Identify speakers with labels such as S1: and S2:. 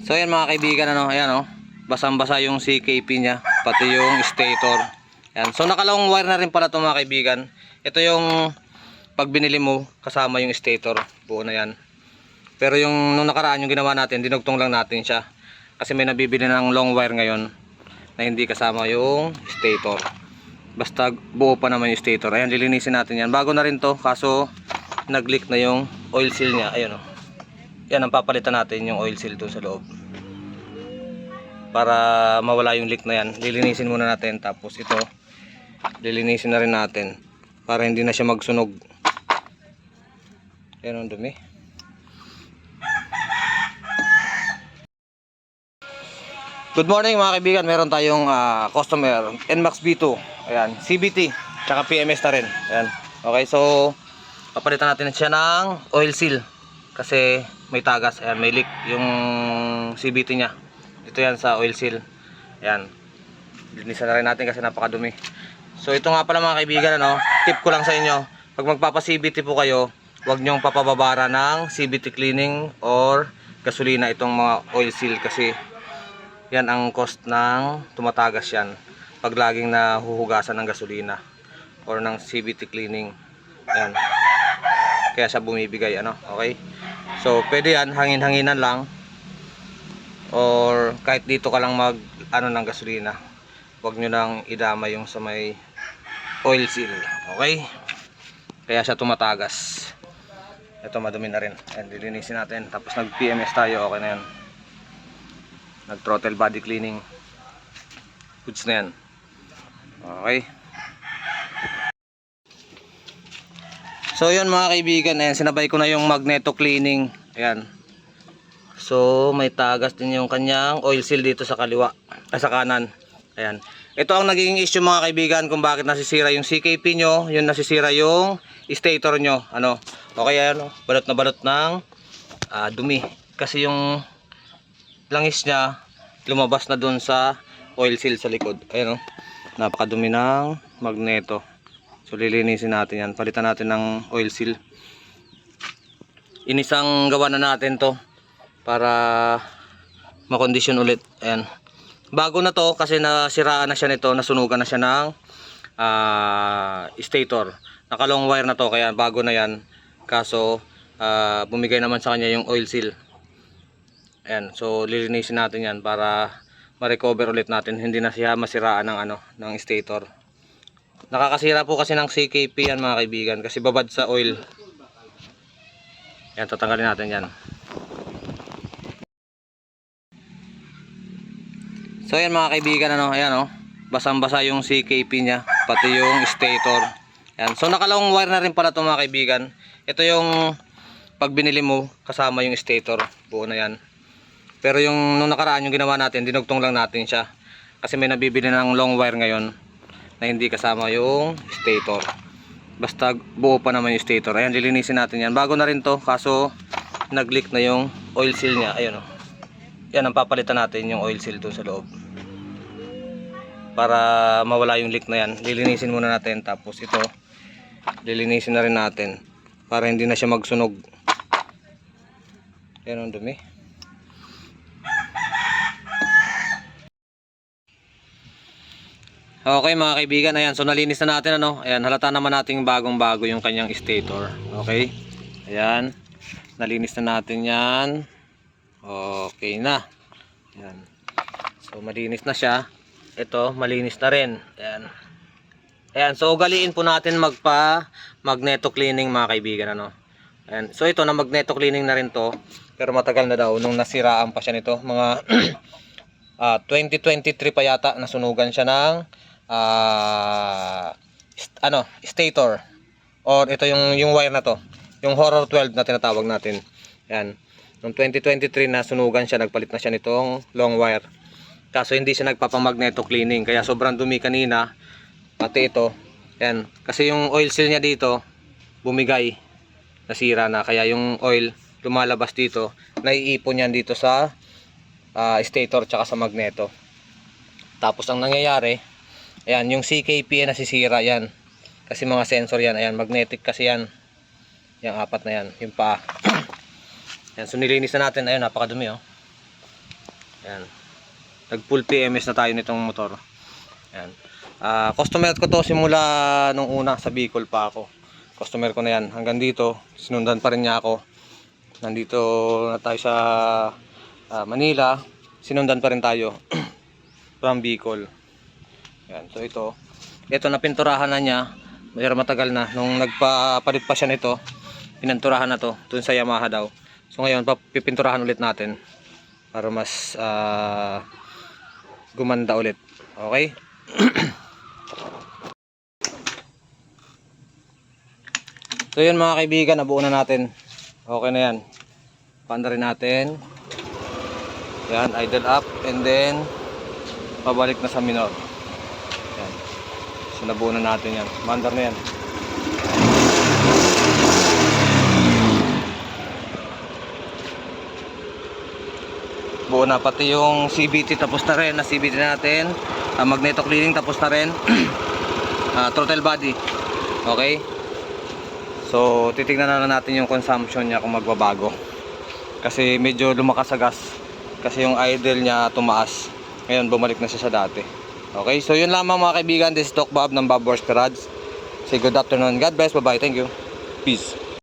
S1: So ayan mga kaibigan, ano, ayan oh, basang-basa yung CKP niya, pati yung stator. Ayan. So nakalong wire na rin pala ito mga kaibigan. Ito yung pag binili mo kasama yung stator, buo na yan. Pero yung nung nakaraan yung ginawa natin, dinugtong lang natin siya. Kasi may nabibili ng long wire ngayon na hindi kasama yung stator. Basta buo pa naman yung stator. Ayan, lilinisin natin yan. Bago na rin to, kaso nag-leak na yung oil seal niya. Ayun oh. Yan ang papalitan natin, yung oil seal doon sa loob. Para mawala yung leak na yan. Lilinisin muna natin, tapos ito lilinisin na rin natin para hindi na siya magsunog. Yan ang dumi. Good morning mga kaibigan, meron tayong customer NMAX B2, ayan, CVT, tsaka PMS na rin. Ayan. Okay, so papalitan natin siya ng oil seal kasi may tagas, ayan, may leak yung CVT nya. Ito yan sa oil seal. Ayan, linisan na rin natin kasi napakadumi. So ito nga pala mga kaibigan, ano, tip ko lang sa inyo, pag magpapa CVT po kayo, huwag nyong papababara ng CVT cleaning or gasolina itong mga oil seal, kasi yan ang cost ng tumatagas yan pag laging nahuhugasan ng gasolina or ng CVT cleaning. Ayan, kaya siya bumibigay, ano, okay. So pwede yan, hangin-hanginan lang, or kahit dito ka lang mag ano ng gasolina, huwag nyo nang idama yung sa may oil seal, okay. Kaya siya tumatagas. Ito madumi na rin. Ayan, lilinisin natin, tapos nag PMS tayo, okay na yan. Nag throttle body cleaning, goods na yan, okay. So yun mga kaibigan, ayan, sinabay ko na yung magneto cleaning. Ayan, so may tagas din yung kanyang oil seal dito sa kaliwa, sa kanan. Ayan, ito ang naging issue mga kaibigan kung bakit nasisira yung CKP nyo, yung nasisira yung stator nyo, ano. Okay, ayan, balot na balot ng dumi, kasi yung langis niya lumabas na dun sa oil seal sa likod. Ayan, napakadumi ng magneto. So lilinisin natin yan, palitan natin ng oil seal. Inisang gawa na natin to para makondisyon ulit. Ayan, bago na to kasi nasiraan na siya nito, nasunugan na siya ng stator. Nakalong wire na to, kaya bago na yan. Kaso bumigay naman sa kanya yung oil seal. Ayan, so lilinisin natin yan para ma-recover ulit natin, hindi na siya masiraan ng ano, ng stator. Nakakasira po kasi ng CKP yan mga kaibigan, kasi babad sa oil. Ayan, tatanggalin natin yan. So ayan mga kaibigan, ano, ayan oh, basang-basa yung CKP nya, pati yung stator. Ayan, so nakalong wire na rin pala ito mga kaibigan. Ito yung pag binili mo kasama yung stator, buo na yan. Pero yung nung nakaraan yung ginawa natin, dinugtong lang natin siya kasi may nabibili ng long wire ngayon na hindi kasama yung stator. Basta buo pa naman yung stator. Ayan, lilinisin natin yan. Bago na rin to, kaso nag-leak na yung oil seal nya. Ayun oh. Yan ang papalitan natin, yung oil seal doon sa loob, para mawala yung leak na yan. Lilinisin muna natin, tapos ito lilinisin na rin natin para hindi na siya magsunog. Yan ang dumi. Okay mga kaibigan, ayan, so nalinis na natin, ano. Ayan, halata naman nating bagong bago yung kanyang stator. Okay, ayan, nalinis na natin yan. Okay na. Ayan, so malinis na siya. Ito malinis na rin. Ayan, ayan, so ugaliin po natin magpa magneto cleaning mga kaibigan, ano. Ayan, so ito na magneto cleaning na rin to, pero matagal na daw nung nasiraan pa siya nito, mga 2023 pa yata nasunugan siya ng stator, or ito yung wire na to, yung Horror 12 na tinatawag natin. Yan, noong 2023 nasunugan siya, nagpalit na siya nitong long wire, kaso hindi siya nagpapamagneto cleaning, kaya sobrang dumi kanina, pati ito. Yan, kasi yung oil seal niya dito bumigay, nasira na, kaya yung oil lumalabas dito, naiipon yan dito sa stator tsaka sa magneto. Tapos ang nangyayari, ayan, yung CKP nasisira yan kasi mga sensor yan. Ayan, magnetic kasi yan, yung apat na yan, yung paa. Ayan, so nilinis na natin. Ayun, napakadumi oh. Ayan. Nag full PMS na tayo nitong motor. Ayan. Customer ko to simula nung una sa Bicol pa ako. Customer ko na yan. Hanggang dito, sinundan pa rin niya ako. Nandito na tayo sa Manila. Sinundan pa rin tayo from Bicol. Ayan. So ito napinturahan na niya. Medyo matagal na. Nung nagpapalit pa siya nito, pininturahan na to. Dun sa Yamaha daw. So ngayon, pipinturahan ulit natin. Para mas gumanda ulit. Okay? So yun mga kaibigan, nabuo na natin. Okay na yan. Paanda rin natin. Yan, idle up. And then, pabalik na sa minor. Yan. So nabuo na natin yan. Mandar na yan. Buo na pati yung CVT, tapos na rin na CVT natin. Magneto cleaning tapos na rin. Throttle body. Okay? So titingnan na lang natin yung consumption niya kung magbabago. Kasi medyo lumakas sa gas. Kasi yung idle niya tumaas. Ngayon bumalik na siya sa dati. Okay? So yun lamang mga kaibigan. This is Doc Bob ng Bob Wars Garage. Say good afternoon. God bless. Bye bye. Thank you. Peace.